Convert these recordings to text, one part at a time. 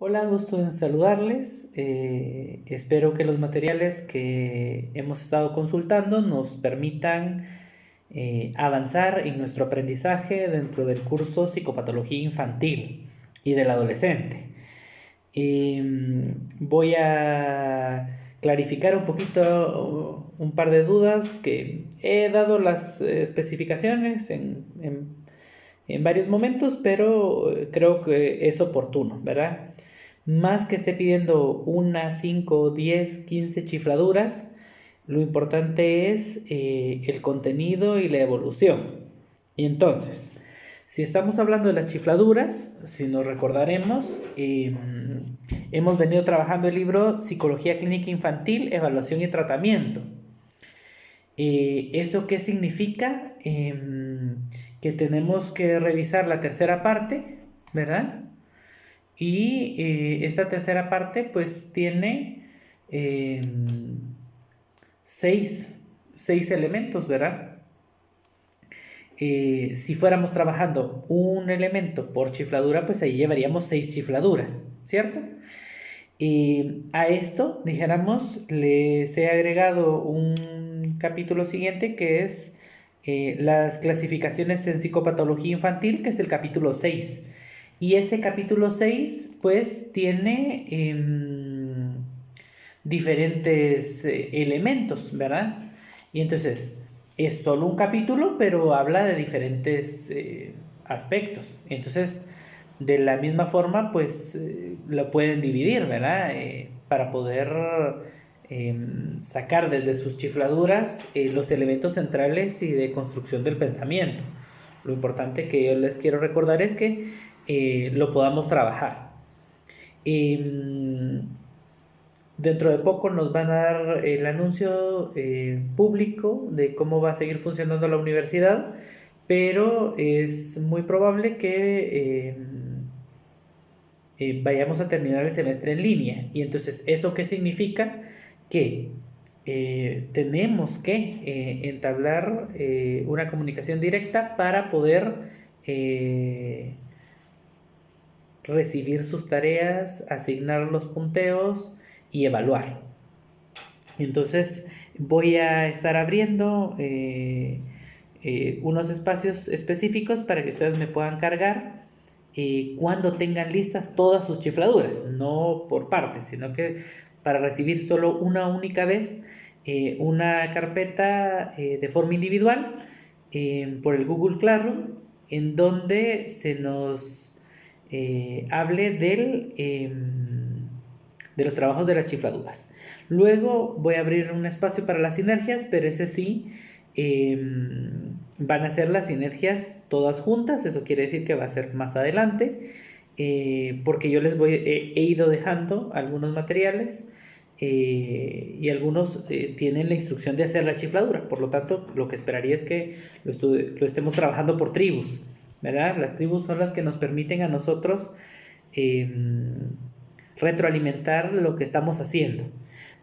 Hola, gusto en saludarles. Espero que los materiales que hemos estado consultando nos permitan avanzar en nuestro aprendizaje dentro del curso Psicopatología Infantil y del Adolescente. Voy a clarificar un poquito un par de dudas que he dado las especificaciones en varios momentos, pero creo que es oportuno, ¿verdad? Más que esté pidiendo una, 5, 10, 15 chifladuras, lo importante es el contenido y la evolución. Y entonces, si estamos hablando de las chifladuras, si nos recordaremos, hemos venido trabajando el libro Psicología Clínica Infantil, Evaluación y Tratamiento. ¿Eso qué significa? Que tenemos que revisar la tercera parte, ¿verdad? Y esta tercera parte pues tiene eh, seis, seis elementos, ¿verdad? Si fuéramos trabajando un elemento por chifladura, pues ahí llevaríamos 6 chifladuras, ¿cierto? A esto, dijéramos, les he agregado un capítulo siguiente que es las clasificaciones en psicopatología infantil, que es el capítulo 6. Y ese capítulo 6 pues, tiene diferentes elementos, ¿verdad? Y entonces, es solo un capítulo, pero habla de diferentes aspectos. Entonces, de la misma forma, pues lo pueden dividir, ¿verdad? Para poder sacar desde sus chifladuras los elementos centrales y de construcción del pensamiento. Lo importante que yo les quiero recordar es que lo podamos trabajar. Dentro de poco nos van a dar el anuncio público de cómo va a seguir funcionando la universidad, pero es muy probable que vayamos a terminar el semestre en línea. Y entonces, ¿eso qué significa? Que tenemos que entablar una comunicación directa para poder recibir sus tareas, asignar los punteos y evaluar. Entonces voy a estar abriendo unos espacios específicos para que ustedes me puedan cargar cuando tengan listas todas sus chifladuras, no por partes, sino que para recibir solo una única vez una carpeta de forma individual por el Google Classroom, en donde se nos hable de los trabajos de las chifladuras. Luego voy a abrir un espacio para las sinergias, pero ese sí van a ser las sinergias todas juntas. Eso quiere decir que va a ser más adelante, porque yo les he ido dejando algunos materiales y algunos tienen la instrucción de hacer la chifladura. Por lo tanto, lo que esperaría es que lo estemos trabajando por tribus, ¿verdad? Las tribus son las que nos permiten a nosotros retroalimentar lo que estamos haciendo.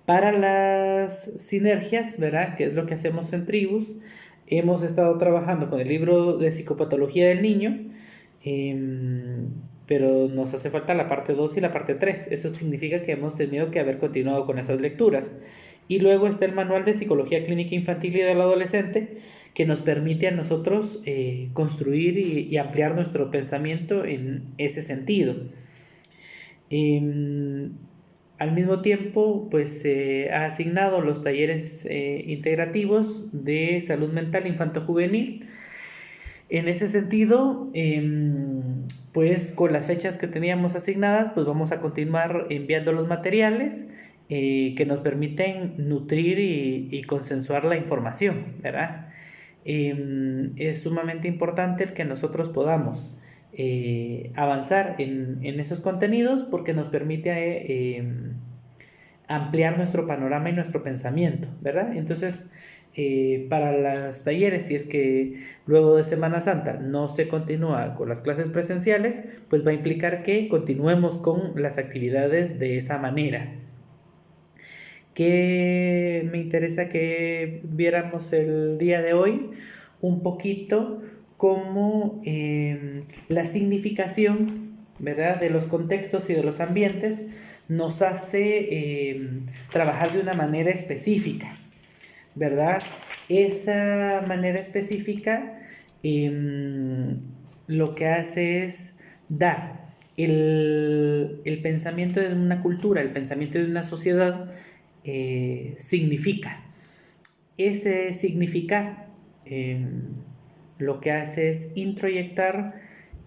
Para las sinergias, ¿verdad? Que es lo que hacemos en tribus, hemos estado trabajando con el libro de psicopatología del niño, pero nos hace falta la parte 2 y la parte 3. Eso significa que hemos tenido que haber continuado con esas lecturas. Y luego está el manual de psicología clínica infantil y del adolescente, que nos permite a nosotros construir y ampliar nuestro pensamiento en ese sentido. Al mismo tiempo, pues se ha asignado los talleres integrativos de salud mental infanto-juvenil. En ese sentido, pues con las fechas que teníamos asignadas, pues vamos a continuar enviando los materiales que nos permiten nutrir y consensuar la información, ¿verdad? Es sumamente importante el que nosotros podamos avanzar en esos contenidos, porque nos permite ampliar nuestro panorama y nuestro pensamiento, ¿verdad? Entonces, para los talleres, si es que luego de Semana Santa no se continúa con las clases presenciales, pues va a implicar que continuemos con las actividades de esa manera. Que me interesa que viéramos el día de hoy un poquito como la significación ¿verdad?, de los contextos y de los ambientes, nos hace trabajar de una manera específica, ¿verdad? Esa manera específica lo que hace es dar el pensamiento de una cultura, el pensamiento de una sociedad, significa. Ese significar lo que hace es introyectar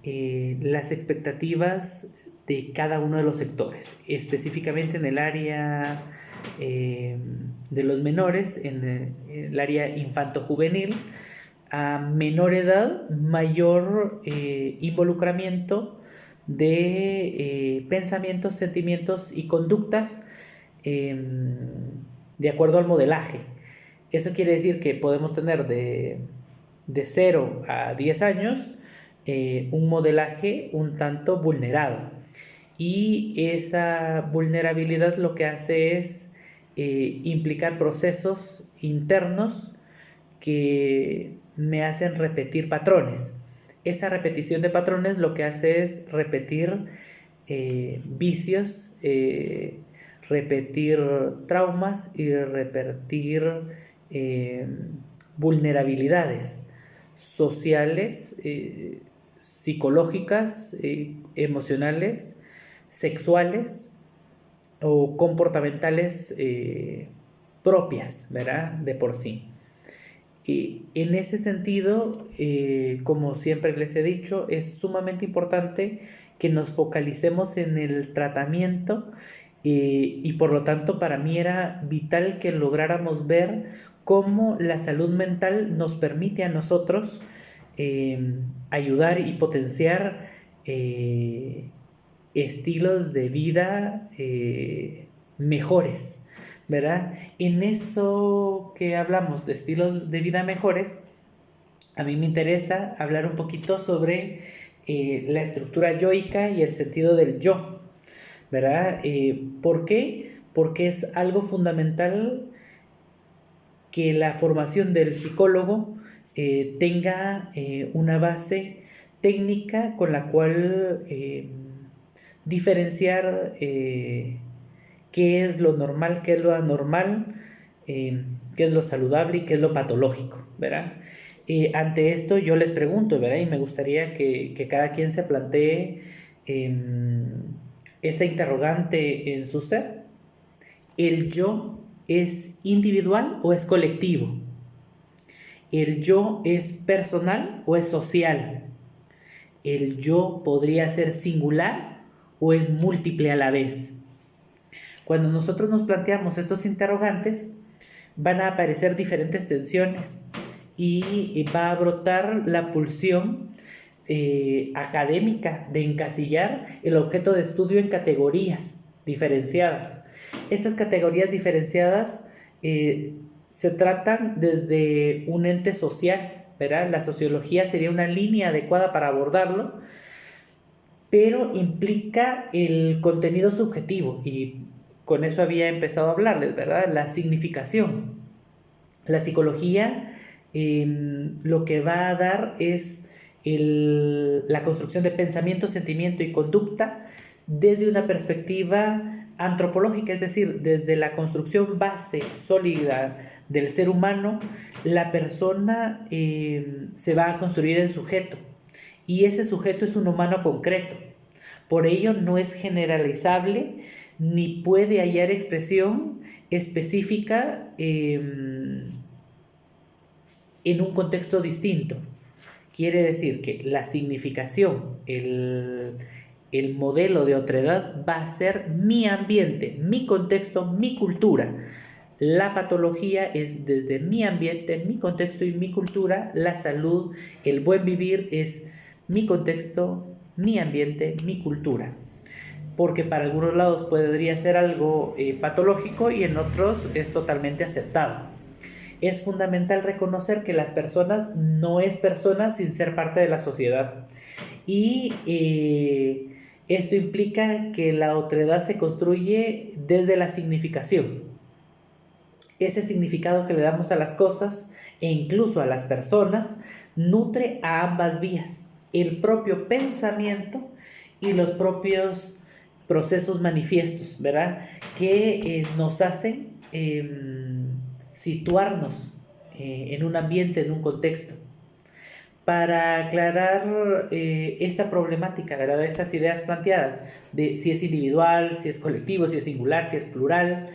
las expectativas de cada uno de los sectores, específicamente en el área de los menores, en el área infanto-juvenil. A menor edad, mayor involucramiento de pensamientos, sentimientos y conductas de acuerdo al modelaje. Eso quiere decir que podemos tener de 0 a 10 años un modelaje un tanto vulnerado. Y esa vulnerabilidad lo que hace es implicar procesos internos que me hacen repetir patrones. Esa repetición de patrones lo que hace es repetir vicios, repetir traumas y repetir vulnerabilidades sociales, psicológicas, emocionales, sexuales o comportamentales propias, ¿verdad?, de por sí. Y en ese sentido, como siempre les he dicho, es sumamente importante que nos focalicemos en el tratamiento y por lo tanto para mí era vital que lográramos ver cómo la salud mental nos permite a nosotros ayudar y potenciar estilos de vida mejores, ¿verdad? En eso que hablamos de estilos de vida mejores, a mí me interesa hablar un poquito sobre la estructura yoica y el sentido del yo, ¿verdad? ¿Por qué? Porque es algo fundamental que la formación del psicólogo tenga una base técnica con la cual diferenciar qué es lo normal, qué es lo anormal, qué es lo saludable y qué es lo patológico, ¿verdad? Ante esto yo les pregunto, ¿verdad? Y me gustaría que cada quien se plantee esta interrogante en su ser. ¿El yo es individual o es colectivo? ¿El yo es personal o es social? ¿El yo podría ser singular o es múltiple a la vez? Cuando nosotros nos planteamos estos interrogantes, van a aparecer diferentes tensiones y va a brotar la pulsión académica de encasillar el objeto de estudio en categorías diferenciadas. Estas categorías diferenciadas se tratan desde un ente social, ¿verdad? La sociología sería una línea adecuada para abordarlo, pero implica el contenido subjetivo y con eso había empezado a hablarles, ¿verdad? La significación. La psicología lo que va a dar es la construcción de pensamiento, sentimiento y conducta desde una perspectiva antropológica, es decir, desde la construcción base sólida del ser humano, la persona se va a construir en sujeto y ese sujeto es un humano concreto. Por ello no es generalizable ni puede hallar expresión específica en un contexto distinto. Quiere decir que la significación, el modelo de otredad va a ser mi ambiente, mi contexto, mi cultura. La patología es desde mi ambiente, mi contexto y mi cultura. La salud, el buen vivir es mi contexto, mi ambiente, mi cultura. Porque para algunos lados podría ser algo patológico y en otros es totalmente aceptado. Es fundamental reconocer que las personas no es persona sin ser parte de la sociedad. Y esto implica que la otredad se construye desde la significación. Ese significado que le damos a las cosas e incluso a las personas nutre a ambas vías, el propio pensamiento y los propios procesos manifiestos, ¿verdad? Que nos hacen situarnos en un ambiente, en un contexto. Para aclarar esta problemática, ¿verdad? Estas ideas planteadas de si es individual, si es colectivo, si es singular, si es plural,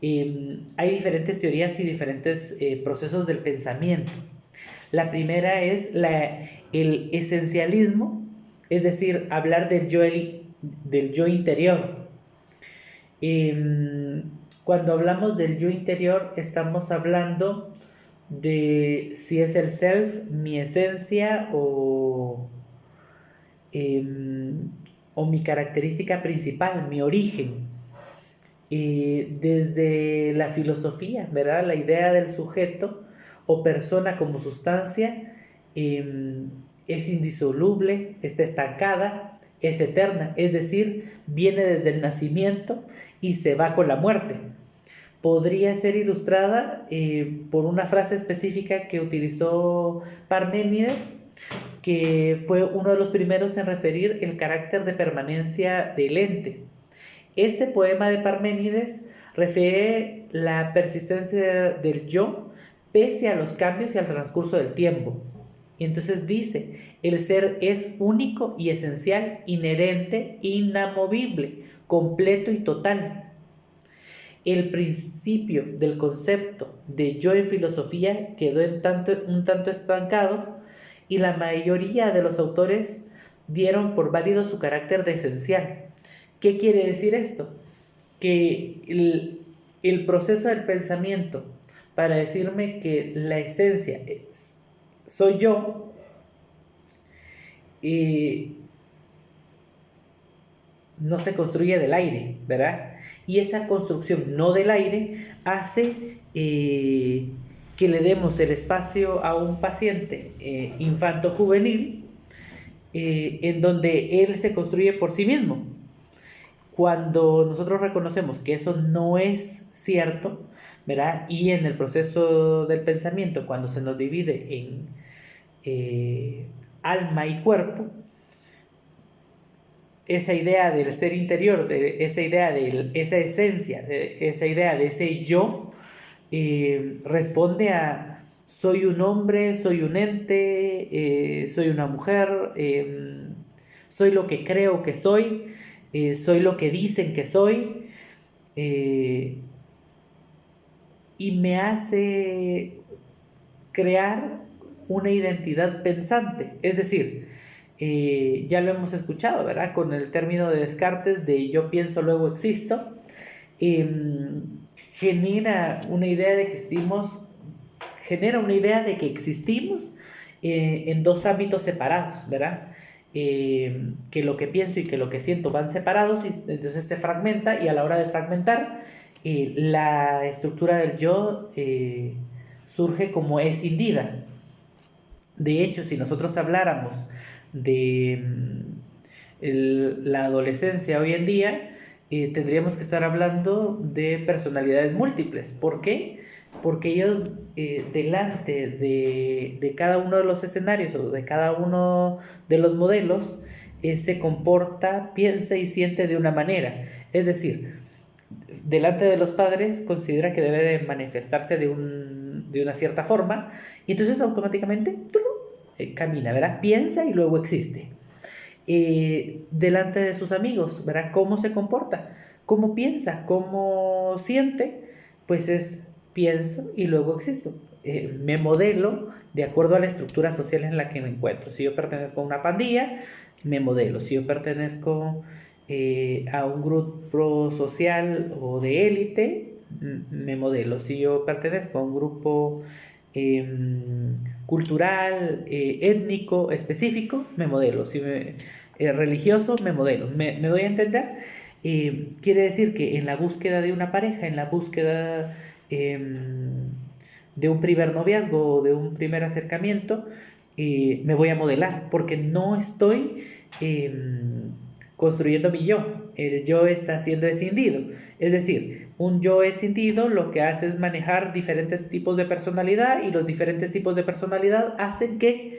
hay diferentes teorías y diferentes procesos del pensamiento. La primera es el esencialismo, es decir, hablar del yo interior. Cuando hablamos del yo interior, estamos hablando de si es el self, mi esencia o mi característica principal, mi origen. Desde la filosofía, ¿verdad? La idea del sujeto o persona como sustancia es indisoluble, está estancada, es eterna, es decir, viene desde el nacimiento y se va con la muerte. Podría ser ilustrada por una frase específica que utilizó Parménides, que fue uno de los primeros en referir el carácter de permanencia del ente. Este poema de Parménides refiere la persistencia del yo pese a los cambios y al transcurso del tiempo. Y entonces dice, el ser es único y esencial, inherente, inamovible, completo y total. El principio del concepto de yo en filosofía quedó un tanto estancado y la mayoría de los autores dieron por válido su carácter de esencial. ¿Qué quiere decir esto? Que el proceso del pensamiento para decirme que la esencia soy yo, no se construye del aire, ¿verdad? Y esa construcción no del aire hace que le demos el espacio a un paciente infanto-juvenil en donde él se construye por sí mismo. Cuando nosotros reconocemos que eso no es cierto, ¿verdad? Y en el proceso del pensamiento, cuando se nos divide en alma y cuerpo, esa idea del ser interior, de esa idea de esa esencia, de esa idea de ese yo, responde a soy un hombre, soy un ente, soy una mujer, soy lo que creo que soy lo que dicen que soy, y me hace crear una identidad pensante. Es decir, ya lo hemos escuchado, ¿verdad? Con el término de Descartes de yo pienso, luego existo, genera una idea de que existimos en dos ámbitos separados, ¿verdad? Que lo que pienso y que lo que siento van separados y entonces se fragmenta, y a la hora de fragmentar la estructura del yo surge como escindida. De hecho, si nosotros habláramos de la adolescencia hoy en día, tendríamos que estar hablando de personalidades múltiples. ¿Por qué? Porque ellos delante de cada uno de los escenarios o de cada uno de los modelos se comporta, piensa y siente de una manera. Es decir, delante de los padres considera que debe de manifestarse de una cierta forma, y entonces automáticamente camina, ¿verdad? Piensa y luego existe. Delante de sus amigos, ¿verdad? ¿Cómo se comporta? ¿Cómo piensa? ¿Cómo siente? Pues es pienso y luego existo. Me modelo de acuerdo a la estructura social en la que me encuentro. Si yo pertenezco a una pandilla, me modelo. Si yo pertenezco a un grupo social o de élite, me modelo. Si yo pertenezco a un grupo cultural, étnico, específico, me modelo. Si religioso, me modelo. ¿Me doy a entender? Quiere decir que en la búsqueda de una pareja, en la búsqueda de un primer noviazgo o de un primer acercamiento, me voy a modelar, porque no estoy construyendo mi yo. El yo está siendo escindido. Es decir, un yo escindido lo que hace es manejar diferentes tipos de personalidad, y los diferentes tipos de personalidad hacen que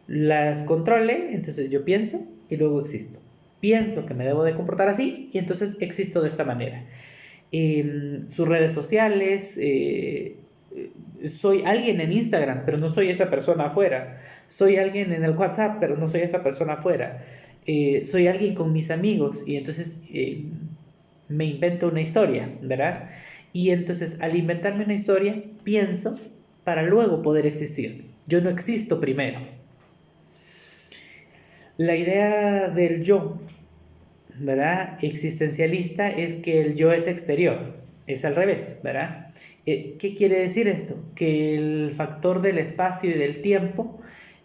las controle, entonces yo pienso y luego existo. Pienso que me debo de comportar así y entonces existo de esta manera. Sus redes sociales, soy alguien en Instagram, pero no soy esa persona afuera. Soy alguien en el WhatsApp, pero no soy esa persona afuera. Soy alguien con mis amigos y entonces me invento una historia, ¿verdad? Y entonces al inventarme una historia, pienso para luego poder existir. Yo no existo primero. La idea del yo, ¿verdad? Existencialista es que el yo es exterior, es al revés, ¿verdad? ¿Qué quiere decir esto? Que el factor del espacio y del tiempo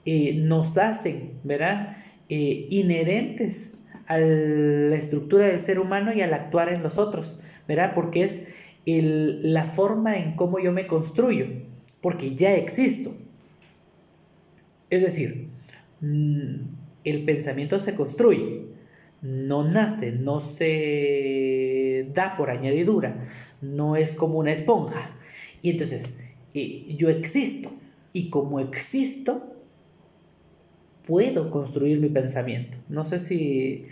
nos hacen, ¿verdad? Inherentes a la estructura del ser humano y al actuar en los otros, ¿verdad? Porque es la forma en cómo yo me construyo, porque ya existo. Es decir, el pensamiento se construye, no nace, no se da por añadidura, no es como una esponja. Y entonces, yo existo, y como existo, puedo construir mi pensamiento. No sé si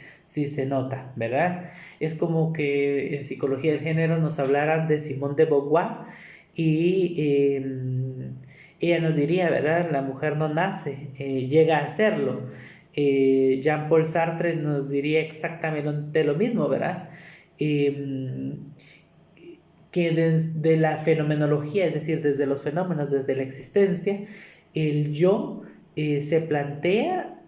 se nota, ¿verdad? Es como que en psicología del género nos hablaran de Simone de Beauvoir y ella nos diría, ¿verdad? La mujer no nace, llega a serlo. Jean-Paul Sartre nos diría exactamente lo mismo, ¿verdad? Que desde la fenomenología, es decir, desde los fenómenos, desde la existencia, el yo se plantea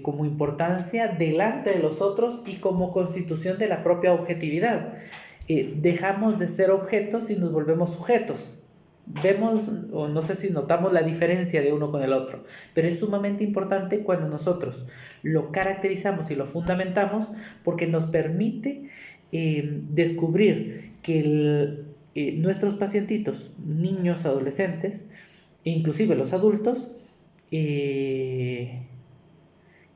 como importancia delante de los otros y como constitución de la propia objetividad. Dejamos de ser objetos y nos volvemos sujetos. Vemos, o no sé si notamos la diferencia de uno con el otro, pero es sumamente importante cuando nosotros lo caracterizamos y lo fundamentamos porque nos permite descubrir que nuestros pacientitos, niños, adolescentes, e inclusive los adultos, que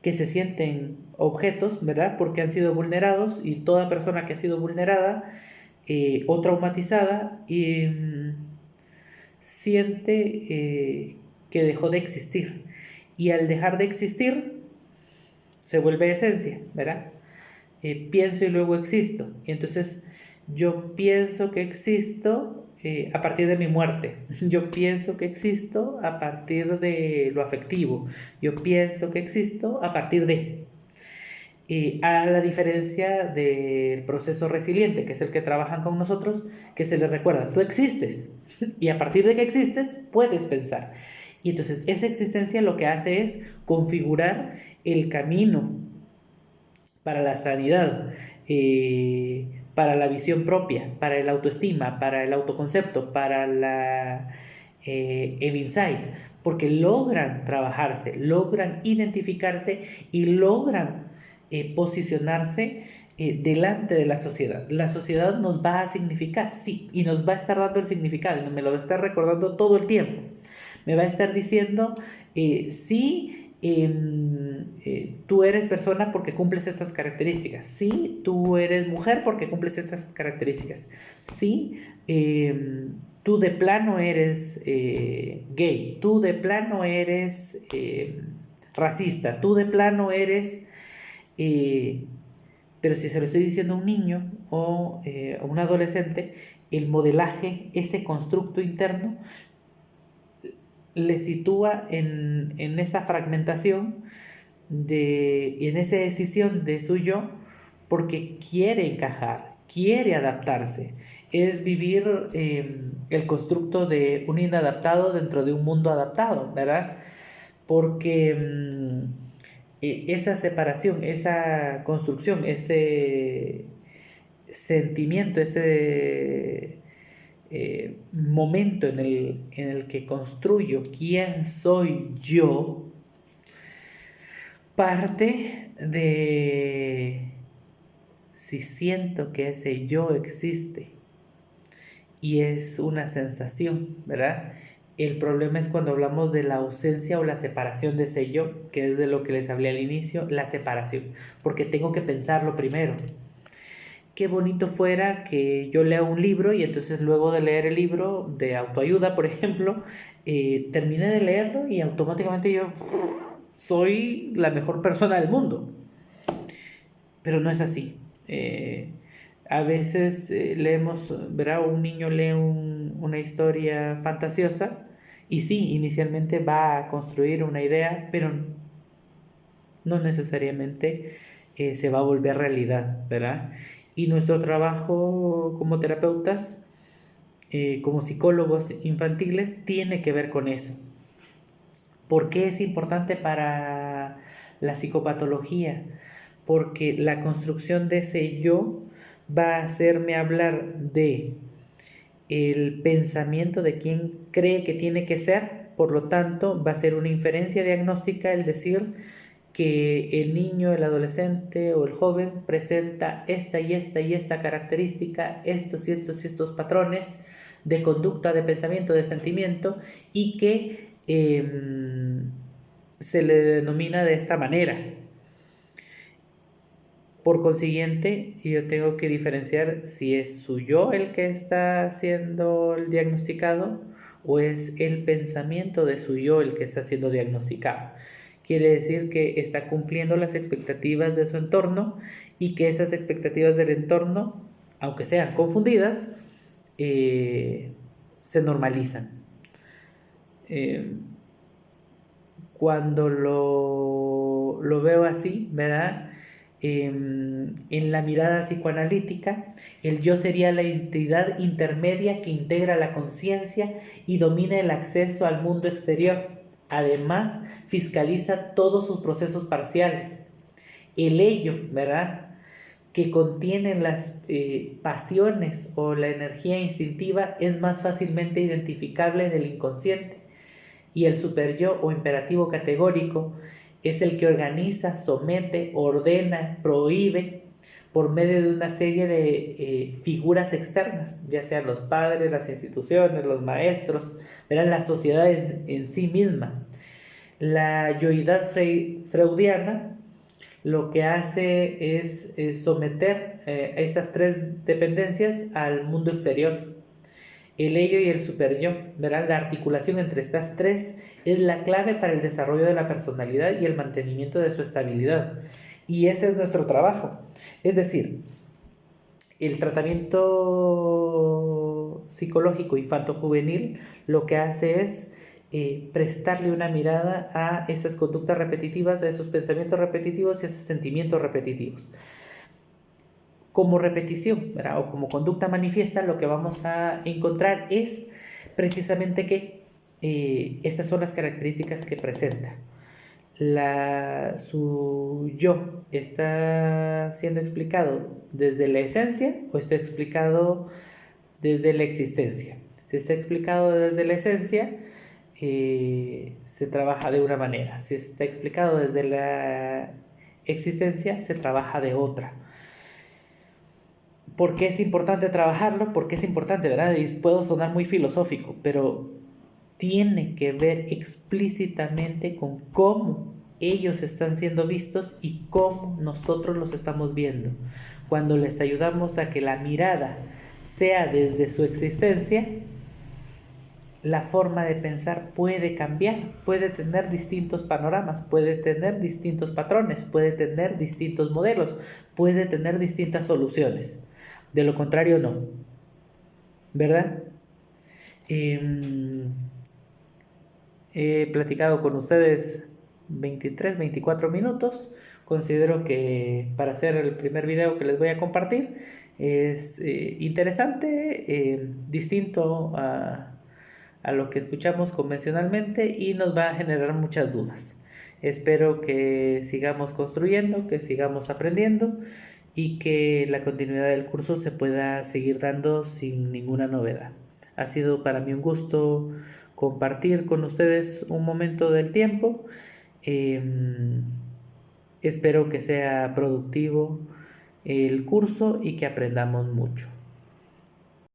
se sienten objetos, ¿verdad? Porque han sido vulnerados y toda persona que ha sido vulnerada o traumatizada siente que dejó de existir. Y al dejar de existir, se vuelve esencia, ¿verdad? Pienso y luego existo. Y entonces yo pienso que existo a partir de mi muerte. Yo pienso que existo a partir de lo afectivo. Yo pienso que existo a partir de... a la diferencia del proceso resiliente, que es el que trabajan con nosotros, que se les recuerda, tú existes. Y a partir de que existes, puedes pensar. Y entonces esa existencia lo que hace es configurar el camino para la sanidad, para la visión propia, para el autoestima, para el autoconcepto, para el insight, porque logran trabajarse, logran identificarse y logran posicionarse delante de la sociedad. La sociedad nos va a significar, sí, y nos va a estar dando el significado, y me lo va a estar recordando todo el tiempo. Me va a estar diciendo, sí, tú eres persona porque cumples estas características. Sí, tú eres mujer porque cumples estas características. Sí, tú de plano eres gay. Tú de plano eres racista. Tú de plano eres... pero si se lo estoy diciendo a un niño o a un adolescente, el modelaje, ese constructo interno, le sitúa en esa fragmentación en esa decisión de su yo, porque quiere encajar, quiere adaptarse. Es vivir el constructo de un inadaptado dentro de un mundo adaptado, ¿verdad? Porque esa separación, esa construcción, ese sentimiento, ese momento en el que construyo quién soy yo, parte de si siento que ese yo existe y es una sensación, ¿verdad? El problema es cuando hablamos de la ausencia o la separación de ese yo, que es de lo que les hablé al inicio, la separación, porque tengo que pensarlo primero. Qué bonito fuera que yo lea un libro y entonces luego de leer el libro de autoayuda, por ejemplo, terminé de leerlo y automáticamente yo soy la mejor persona del mundo. Pero no es así. A veces leemos, ¿verdad? Un niño lee una historia fantasiosa y sí, inicialmente va a construir una idea, pero no necesariamente se va a volver realidad, ¿verdad? Y nuestro trabajo como terapeutas, como psicólogos infantiles, tiene que ver con eso. ¿Por qué es importante para la psicopatología? Porque la construcción de ese yo va a hacerme hablar de el pensamiento de quien cree que tiene que ser, por lo tanto va a ser una inferencia diagnóstica el decir que el niño, el adolescente o el joven presenta esta y esta y esta característica, estos y estos y estos patrones de conducta, de pensamiento, de sentimiento, y que se le denomina de esta manera. Por consiguiente, yo tengo que diferenciar si es su yo el que está siendo el diagnosticado o es el pensamiento de su yo el que está siendo diagnosticado. Quiere decir que está cumpliendo las expectativas de su entorno y que esas expectativas del entorno, aunque sean confundidas, se normalizan. Cuando lo veo así, ¿verdad? En la mirada psicoanalítica, el yo sería la entidad intermedia que integra la conciencia y domina el acceso al mundo exterior. Además, fiscaliza todos sus procesos parciales. El ello, ¿verdad?, que contienen las pasiones o la energía instintiva es más fácilmente identificable en el inconsciente. Y el superyo o imperativo categórico es el que organiza, somete, ordena, prohíbe por medio de una serie de figuras externas, ya sean los padres, las instituciones, los maestros, verán la sociedad en sí misma. La yoidad freudiana lo que hace es someter estas tres dependencias al mundo exterior. El ello y el superyo, verán, la articulación entre estas tres es la clave para el desarrollo de la personalidad y el mantenimiento de su estabilidad. Y ese es nuestro trabajo. Es decir, el tratamiento psicológico infanto-juvenil lo que hace es prestarle una mirada a esas conductas repetitivas, a esos pensamientos repetitivos y a esos sentimientos repetitivos. Como repetición, ¿verdad?, o como conducta manifiesta, lo que vamos a encontrar es precisamente que estas son las características que presenta. Su yo está siendo explicado desde la esencia o está explicado desde la existencia. Si está explicado desde la esencia, se trabaja de una manera. Si está explicado desde la existencia, se trabaja de otra. ¿Por qué es importante trabajarlo? Porque es importante, ¿verdad? Y puedo sonar muy filosófico, pero tiene que ver explícitamente con cómo ellos están siendo vistos y cómo nosotros los estamos viendo. Cuando les ayudamos a que la mirada sea desde su existencia, la forma de pensar puede cambiar, puede tener distintos panoramas, puede tener distintos patrones, puede tener distintos modelos, puede tener distintas soluciones. De lo contrario, no. ¿Verdad? He platicado con ustedes 23, 24 minutos. Considero que para hacer el primer video que les voy a compartir es interesante, distinto a lo que escuchamos convencionalmente y nos va a generar muchas dudas. Espero que sigamos construyendo, que sigamos aprendiendo y que la continuidad del curso se pueda seguir dando sin ninguna novedad. Ha sido para mí un gusto compartir con ustedes un momento del tiempo. Espero que sea productivo el curso y que aprendamos mucho.